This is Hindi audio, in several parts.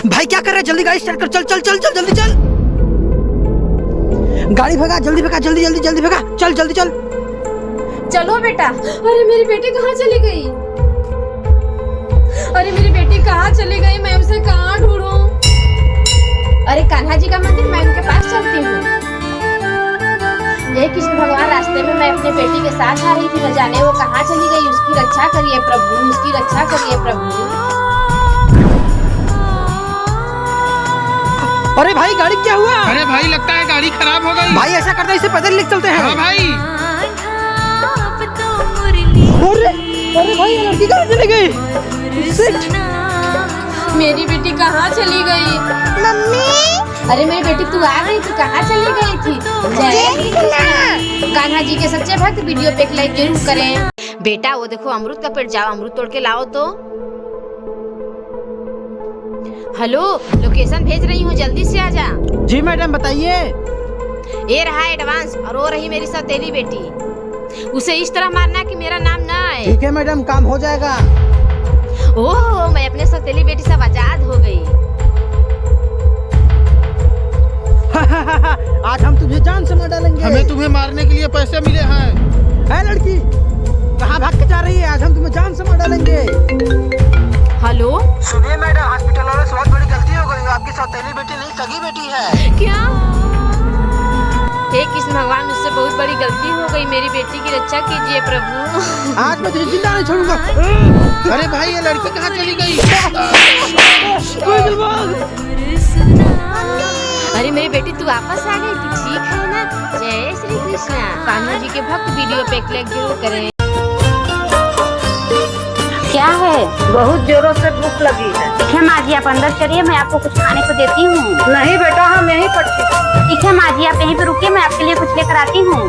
भाई क्या कर रहा है? जल्दी गाड़ी स्टार्ट कर। चल चल चल चल जल्दी चल। गाड़ी भगा, जल्दी भगा, जल्दी जल्दी जल्दी भगा। चल जल्दी चल। चलो बेटा। अरे मेरी बेटी कहाँ चली गई? अरे मेरी बेटी कहाँ चली गई? मैं उसे कहाँ ढूंढूं? अरे कान्हा जी का मंदिर, मैं उनके पास चलती हूँ। हे कृष्ण भगवान, रास्ते में मैं अपने बेटी के साथ आ रही थी, न जाने वो कहाँ चली गई। उसकी रक्षा करिए प्रभु, उसकी रक्षा करिए प्रभु। अरे भाई गाड़ी क्या हुआ? अरे भाई लगता है गाड़ी खराब हो गई। भाई ऐसा करते हैं, इसे पैदल लेके चलते हैं। हाँ भाई। अरे अरे भाई ये लड़की कहाँ चली गई? मेरी बेटी कहाँ चली गई? मम्मी। अरे मेरी बेटी तू आ गई, तू कहाँ चली गई थी? जय श्री कृष्ण। कान्हा जी के सच्चे भक्त वीडियो पे एक लाइक जरूर करें। बेटा वो देखो अमरूद का पेड़, जाओ अमरूद तोड़ के लाओ तो। हेलो, लोकेशन भेज रही हूँ, जल्दी से आजा। जी मैडम बताइए। ये रहा एडवांस, और वो रही मेरी सौतेली बेटी। उसे इस तरह मारना कि मेरा नाम ना आए। ठीक है मैडम, काम हो जाएगा। ओह, मैं अपने सौतेली बेटी से आजाद हो गई। आज हम तुझे जान से मार डालेंगे। हमें तुम्हें मारने के लिए पैसे मिले हैं। है लड़की, कहाँ भाग के जा रही है? आज हम तुम्हें जान से मार डालेंगे। हेलो, सुनिए मैडम, हॉस्पिटल वालों से बहुत बड़ी गलती हो गई। आपकी सौतेली बेटी नहीं, सगी बेटी है। क्या? हे कृष्ण भगवान, मुझसे बहुत बड़ी गलती हो गई। मेरी बेटी की रक्षा कीजिए प्रभु। आज मैं तुझे जिंदा नहीं छोड़ूंगा। अरे भाई ये लड़की कहाँ चली गई? अरे मेरी बेटी तू वापस आ गई, तू ठीक है ना? जय श्री कृष्ण। कान्हा जी के भक्त वीडियो पे एक लाइक जरूर करें। क्या है? बहुत जोरों से भूख लगी है। ठीक है माँ जी, आप अंदर चलिए, मैं आपको कुछ खाने को देती हूँ। नहीं बेटा, हम यहीं पर थे। ठीक है माँ जी, आप यहीं पे रुकिए, मैं आपके लिए कुछ लेकर आती हूँ।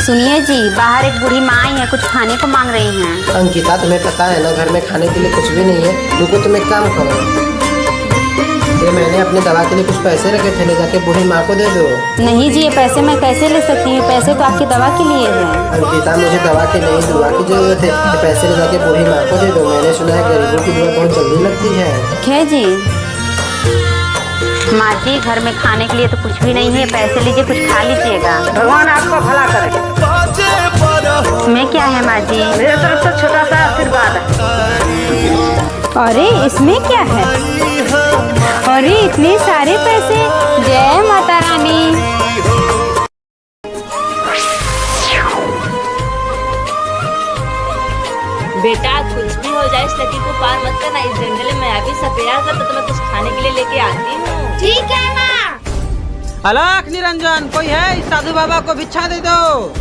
सुनिए जी, बाहर एक बूढ़ी माँ आई है, कुछ खाने को मांग रही हैं। अंकिता तुम्हें पता है ना, घर में खाने के लिए कुछ भी नहीं है। रुको, तुम एक काम करो, ये मैंने अपने दवा के लिए कुछ पैसे रखे थे, ले जाके बूढ़ी माँ को दे दो। नहीं जी, ये पैसे मैं कैसे ले सकती हूँ? पैसे तो आपकी दवा के लिए हैं। अंकिता मुझे दवा की नहीं, दुआ की जरूरत है। ये पैसे ले जाके बूढ़ी माँ को दे दो। मैंने सुना है गरीबों की दुआ बहुत जल्दी लगती है। ठीक है जी। माँ जी, घर में खाने के लिए तो कुछ भी नहीं है, पैसे लीजिए, कुछ खा लीजिएगा। भगवान आपका भला करे। इसमें क्या है माँ जी? मेरे तरफ से छोटा सा आशीर्वाद है। अरे इसमें क्या है? अरे इतने सारे पैसे। जय माता रानी। बेटा कुछ भी हो जाए, इस नदी को पार मत करना। इस जंगल में अभी सफेद कर तो मैं कुछ खाने के लिए लेके आती हूँ। ठीक है माँ। अलख निरंजन, कोई है? इस साधु बाबा को भिक्षा दे दो।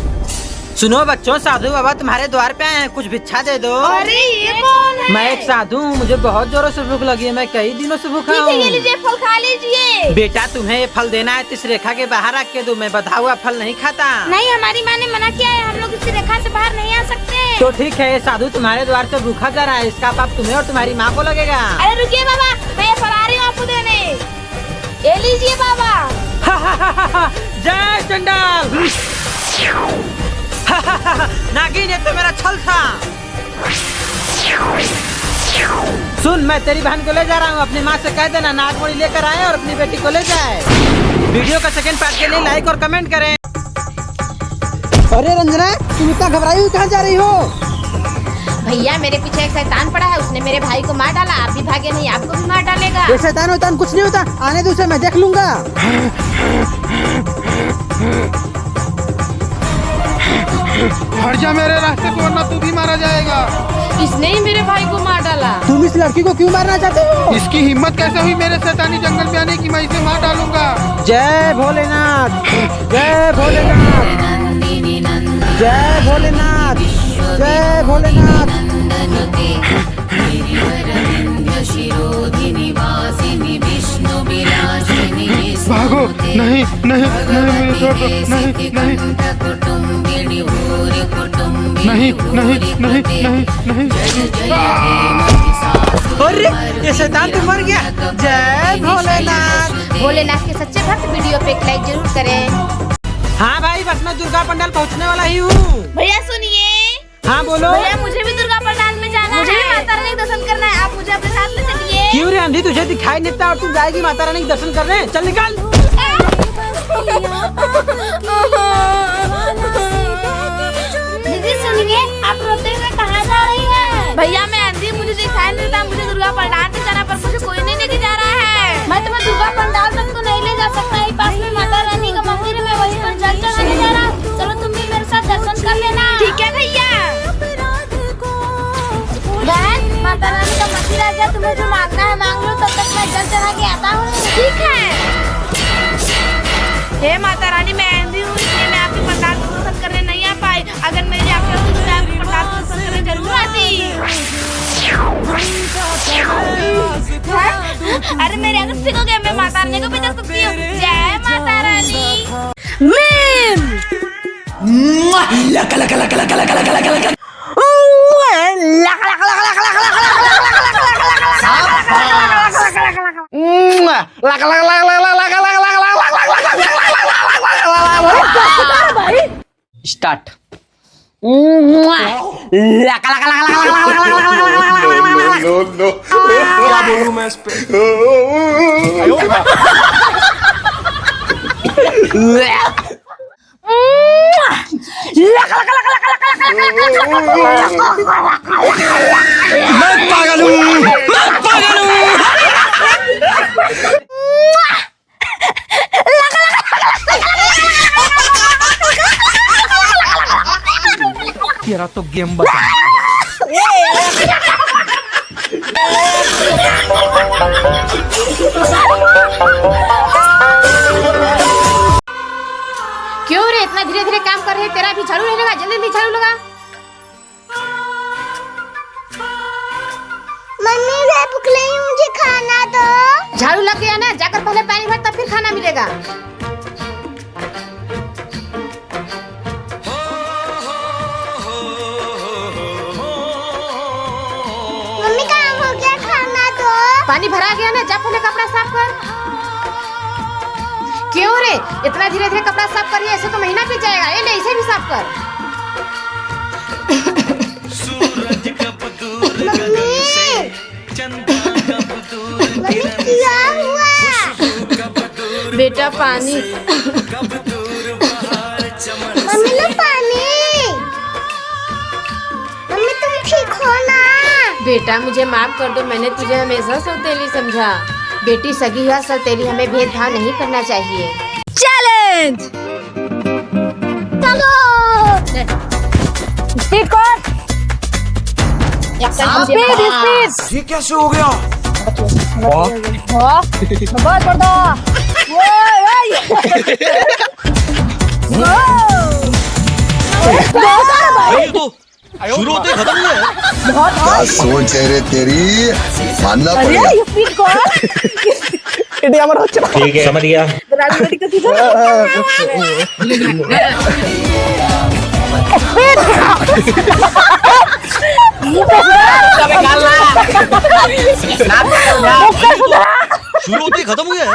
सुनो बच्चों, साधु बाबा तुम्हारे द्वार पे आए हैं, कुछ भिक्षा दे दो। अरे ये कौन है? मैं एक साधु हूँ, मुझे बहुत जोरों से भूख लगी है। मैं कई दिनों से भूखा हूँ। ये लीजिए, फल खा लीजिए। बेटा तुम्हें ये फल देना है तो इस रेखा के बाहर रख के दो। मैं बधा हुआ फल नहीं खाता। नहीं, हमारी माँ ने मना किया है, हम लोग इस रेखा से बाहर नहीं आ सकते। तो ठीक है, ये साधु तुम्हारे द्वार से भूखा जा रहा है, इसका पाप तुम्हें और तुम्हारी माँ को लगेगा। अरे रुकिए बाबा, मैं ये फल आ रही हूँ आपको देने। ये लीजिए बाबा। जय चंडाल। नागिन, ये तो मेरा छल था। सुन, मैं तेरी बहन को ले जा रहा हूँ। अपनी माँ से कह देना नागमणि लेकर आए और अपनी बेटी को ले जाए। वीडियो का सेकंड पार्ट के लिए लाइक और कमेंट करें। अरे रंजना, तुम इतना घबराई हुई कहाँ जा रही हो? भैया मेरे पीछे एक शैतान पड़ा है, उसने मेरे भाई को मार डाला। आप भी भागे नहीं, आपको भी मार डालेगा। ये शैतान वैतान कुछ नहीं होता, आने दो उसे, मैं देख लूंगा। हट जा मेरे रास्ते को, वरना तू भी मारा जाएगा। इसने ही मेरे भाई को मार डाला। तुम इस लड़की को क्यों मारना चाहते हो? इसकी हिम्मत कैसे हुई मेरे शैतानी जंगल में आने की? मैं इसे मार डालूंगा। जय भोलेनाथ, जय भोलेनाथ, जय भोलेनाथ, जय भोलेनाथ। भागो, नहीं नहीं नहीं, मुझे छोड़ दो। नहीं नहीं नहीं नहीं नहीं नहीं नहीं। अरे ये शैतान तो मर गया। जय भोलेनाथ। भोलेनाथ के सच्चे भक्त वीडियो पे एक लाइक जरूर करें। हाँ भाई, बस मैं दुर्गा पंडाल पहुँचने वाला ही हूँ। भैया सुनिए। हाँ बोलो। भैया मुझे भी दुर्गा पंडाल में जाना है। माता रानी के दर्शन करना है, आप मुझे अपने साथ ले चलिए। क्यों रे अंधी, तुझे दिखाई नहीं देता और तू जाएगी माता रानी के दर्शन करने? चल निकल। दीदी सुनिए, आप रोते हुए कहाँ जा रही हैं? भैया मैं अंधी, मुझे दिखाई नहीं देता, मुझे दुर्गा पंडाल पे जाना, पर मुझे कोई नहीं लेके जा रहा है। मैं तुम्हें दुर्गा पंडाल तक तो नहीं ले जा सकता, यही पास में माता रानी का मंदिर है, मैं वहीं पर जल चढ़ाने जा रहा हूँ। चलो तुम भी मेरे साथ दर्शन कर लेना। ठीक है भैया। बहन, माता रानी का मंदिर आ गया, तुम्हें जो मांगना है मांग लो, तब तक मैं जल चढ़ा के आता हूँ। ठीक है। हे माता रानी, मैं अंधी हूँ, इसलिए मैं आपके पंडाल को दर्शन करने नहीं आ पाई। अगर मेरी आंखें होती तो मैं आपके पंडाल को दर्शन करने जरूर आती। अरे मेरे आगे ठीक हो गया, मैं माता रानी को भी देख सकती हूँ। जय माता रानी। स्टार्ट। क्या बोलूं मैं इस पे? मैं पागल हूँ, मैं पागल हूँ। तेरा तो गेम बता। क्यों रे, इतना धीरे धीरे काम कर रहे हैं? तेरा भी झाड़ू नहीं लगा, जल्दी जल्दी झाड़ू लगा। मम्मी मैं भूख रही हूँ, मुझे खाना दो। झाड़ू लग गया ना, जाकर पहले पानी भर, तब फिर खाना मिलेगा। मम्मी काम हो गया, खाना दो। पानी भरा गया ना, जा पहले कपड़ा साफ कर। क्यों रे, इतना धीरे धीरे कपड़ा साफ कर रही है? ऐसे तो महीना बीत जाएगा। ये ले, इसे भी साफ कर। मम्मी क्या हुआ? बेटा पानी। मम्मी लो पानी। मम्मी तुम ठीक हो ना? बेटा मुझे माफ कर दो, मैंने तुझे हमेशा सौतेली समझा। बेटी सगी हुआ सौतेली, हमें भेदभाव नहीं करना चाहिए। चैलेंज। चलो। स्पीड कर। स्पीड। ये कैसे हो गया? बहुत पड़ दो। शुरू होते खत्म हुआ है। क्या सोच है रे तेरी, मानना पड़ेगा। स्पीड कर। ठीक है, समझ गया। शुरू होते खत्म हुआ है।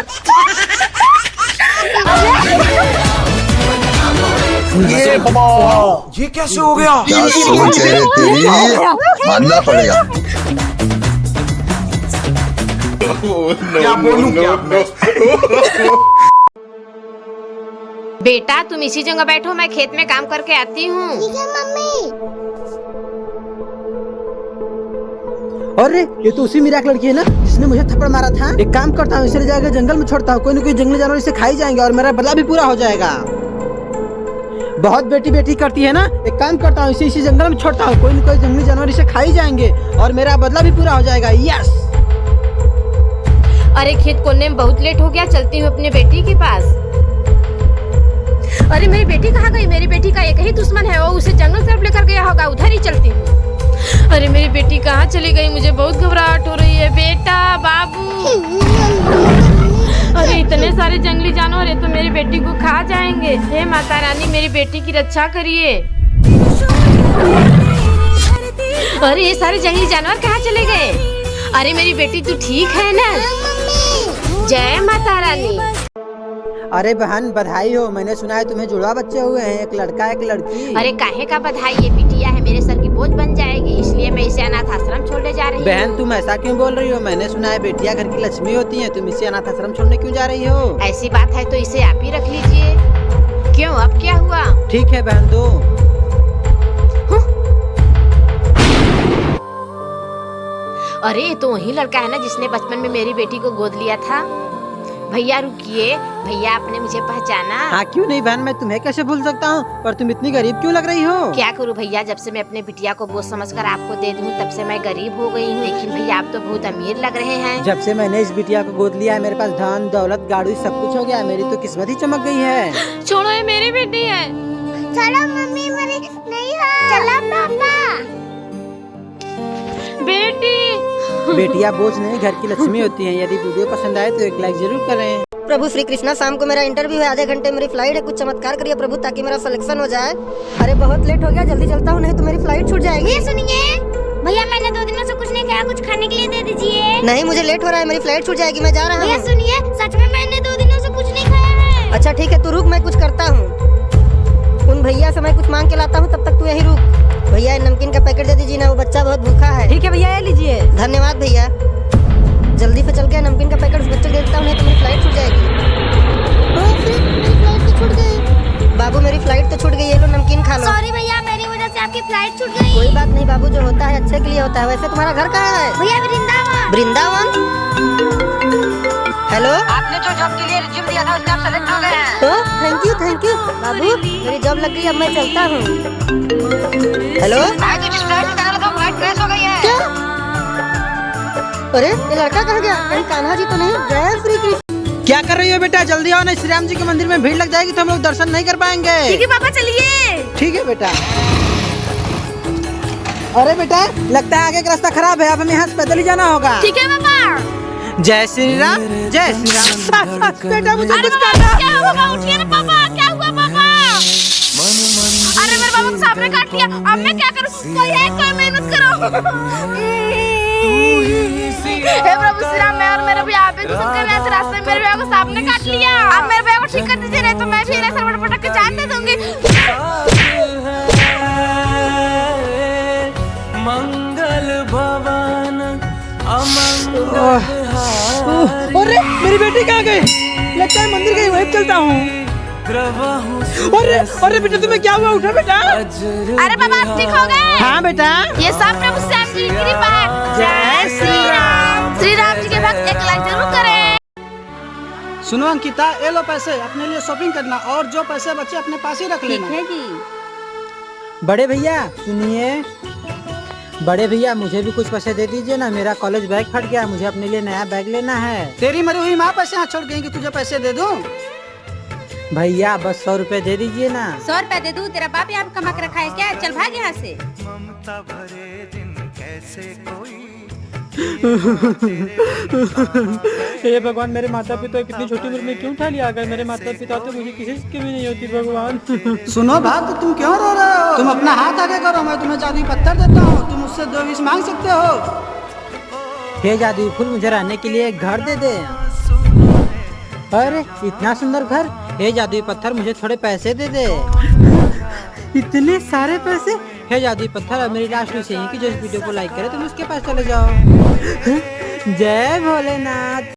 ये कैसे हो गया? क्या सोच है रे तेरी, मानना पड़ेगा। क्या बोलूं क्या? बेटा तुम इसी जगह बैठो, मैं खेत में काम करके आती हूँ। ठीक है मम्मी। अरे ये तो उसी मिराक लड़की है ना जिसने मुझे थप्पड़ मारा था। एक काम करता हूँ, इसे ले जाकर जंगल में छोड़ता हूँ, कोई न कोई जंगली जानवर इसे खाई जाएंगे और मेरा बदला भी पूरा हो जाएगा। बहुत बेटी बेटी करती है ना, एक काम करता हूँ, इसी जंगल में छोड़ता हूँ, कोई न कोई जंगली जानवर इसे खाई जाएंगे और मेरा बदला भी पूरा हो जाएगा। यस। अरे खेत कोने में बहुत लेट हो गया, चलती हूँ अपने बेटी के पास। अरे मेरी बेटी कहाँ गई? मेरी बेटी का एक ही दुश्मन है, वो उसे जंगल तरफ लेकर गया होगा, उधर ही चलती हूँ। अरे मेरी बेटी कहाँ चली गई? मुझे बहुत घबराहट हो रही है। बेटा, बाबू। अरे इतने सारे जंगली जानवर है तो मेरी बेटी को खा जाएंगे। हे माता रानी, मेरी बेटी की रक्षा करिए। अरे ये सारे जंगली जानवर कहाँ चले गए? अरे मेरी बेटी तू ठीक है ना? जय माता रानी। अरे बहन बधाई हो, मैंने सुना है तुम्हें जुड़वा बच्चे हुए हैं, एक लड़का एक लड़की। अरे काहे का बधाई, ये बिटिया है मेरे सर की बोझ बन जाएगी, इसलिए मैं इसे अनाथ आश्रम छोड़ने जा रही हूँ। बहन तुम ऐसा क्यों बोल रही हो? मैंने सुना है बेटियां घर की लक्ष्मी होती हैं, तुम इसे अनाथ आश्रम छोड़ने क्यों जा रही हो? ऐसी बात है तो इसे आप ही रख लीजिए। क्यों, अब क्या हुआ? ठीक है बहन दो। अरे ये तो वही लड़का है ना जिसने बचपन में मेरी बेटी को गोद लिया था। भैया रुकिए, भैया आपने मुझे पहचाना? हाँ क्यों नहीं बहन, मैं तुम्हें कैसे भूल सकता हूँ, पर तुम इतनी गरीब क्यों लग रही हो? क्या करूँ भैया, जब से मैं अपने बिटिया को बोझ समझकर आपको दे दूँ तब से मैं गरीब हो गई हूँ, लेकिन भैया आप तो बहुत अमीर लग रहे हैं। जब से मैंने इस बिटिया को गोद लिया है मेरे पास धन दौलत गाड़ी सब कुछ हो गया है, मेरी तो किस्मत ही चमक गई है। छोड़ो, ये मेरी बेटी है। चलो मम्मी मेरी नहीं है। चलो पापा। बेटी बेटिया बोझ नहीं घर की लक्ष्मी होती हैं। यदि वीडियो पसंद आए तो एक लाइक जरूर करें। प्रभु श्री कृष्णा, शाम को मेरा इंटरव्यू है, आधे घंटे मेरी फ्लाइट है, कुछ चमत्कार करिए प्रभु ताकि मेरा सिलेक्शन हो जाए। अरे बहुत लेट हो गया, जल्दी चलता हूँ नहीं तो मेरी फ्लाइट छूट जाएगी। ये सुनिए भैया, मैंने 2 दिनों से कुछ नहीं खाया, कुछ खाने के लिए दे दीजिए। नहीं मुझे लेट हो रहा है, मेरी फ्लाइट छूट जाएगी, मैं जा रहा भैया हूँ। सुनिए, सच में मैंने 2 दिनों से कुछ नहीं खाया है। अच्छा ठीक है, तू रुक, मैं कुछ करता हूँ। उन भैया से मैं कुछ मांग के लाता हूँ, तब तक तू यही रुक। भैया नमकीन का पैकेट दे दीजिए ना, वो बच्चा बहुत भूखा है। ठीक है भैया, ये लीजिए। धन्यवाद भैया। जल्दी से चल के नमकीन का पैकेट उस बच्चे को दे देता हूँ, नहीं तो मेरी फ्लाइट छूट जाएगी। मेरी फ्लाइट तो छूट गई। बाबू मेरी फ्लाइट तो छूट गई है, लो नमकीन खा लो। सॉरी भैया, मेरी वजह से आपकी फ्लाइट छूट गई। कोई बात नहीं बाबू, जो होता है अच्छे के लिए होता है। वैसे तुम्हारा घर कहाँ है? भैया वृंदावन। वृंदावन। हेलो, आपने जो जॉब के लिए रिज्यूम दिया था उसमें आप सेलेक्ट हो गए हैं। तो थैंक यू बाबू, मेरी जॉब लग गई, अब मैं चलता हूँ। हेलो, भाई तो जिस फ्लाइट में जाना था फ्लाइट क्रैश हो गई है। क्या? अरे ये लड़का कहाँ गया? कहीं कान्हा जी तो नहीं? जय श्री कृष्ण। क्या कर रही हो बेटा, जल्दी आओ नहीं श्री राम जी के मंदिर में भीड़ लग जाएगी तो हम लोग दर्शन नहीं कर पाएंगे। ठीक है पापा, चलिए। ठीक है बेटा। अरे बेटा लगता है आगे का रास्ता खराब है, अब हमें यहाँ से पैदल ही जाना होगा। ठीक है पापा। जय श्री राम जय श्री राम। बेटा मुझे कुछ करना। क्या हुआ? उठिए ना पापा, क्या हुआ पापा? अरे मेरे बाबा को सामने काट लिया, अब मैं क्या करूँ? कोई मेहनत करो। हे प्रभु श्री राम, मैं और मेरे भैया आप गुजर कर रहे थे, रास्ते में मेरे भैया को सांप ने काट लिया। आप मेरे भैया को ठीक कर दीजिए, नहीं तो मैं भी ऐसा पटक के जान दे दूंगी। मंगल भवन अरे मेरी बेटी कहाँ गई? लगता है मंदिर गई, वहीं चलता हूँ। अरे बेटा तुम्हें क्या हुआ? उठो बेटा। अरे बाबा आप ठीक हो गए? हाँ बेटा। ये सब प्रभु श्याम जी की कृपा है। जय श्री राम। श्री राम जी के भक्त एक लाइक जरूर करें। सुनो अंकिता, ये लो पैसे, अपने लिए शॉपिंग करना और जो पैसे बचे अपने पास ही रख लेना। ठीक है जी। बड़े भैया सुनिए, बड़े भैया मुझे भी कुछ पैसे दे दीजिए ना, मेरा कॉलेज बैग फट गया, मुझे अपने लिए नया बैग लेना है। तेरी मरी हुई माँ पैसे यहाँ छोड़ गई कि तुझे पैसे दे दूं? भैया बस 100 रुपए दे दीजिए ना। 100 रुपए दे दूं? तेरा बाप यहाँ कमा के रखा है क्या? चल भाग यहाँ से। हे भगवान, मेरे माता पिता कितनी छोटी उम्र में क्यों उठा लिया? अगर मेरे माता पिता तो मुझे किसी की भी नहीं होती भगवान। सुनो भक्त, तुम क्यों रो रहे हो? तुम अपना हाथ आगे करो, मैं तुम्हें जादुई पत्थर देता हूँ, तुम मुझसे 2 विश मांग सकते हो। हे जादुई फूल, मुझे रहने के लिए एक घर दे दे। अरे इतना सुंदर घर। हे जादुई पत्थर, मुझे थोड़े पैसे दे दे। इतने सारे पैसे? हे जादुई पत्थर, अब मेरी लास्ट विश यही कि जो इस वीडियो को लाइक करे तुम उसके पास चले जाओ। जय भोलेनाथ।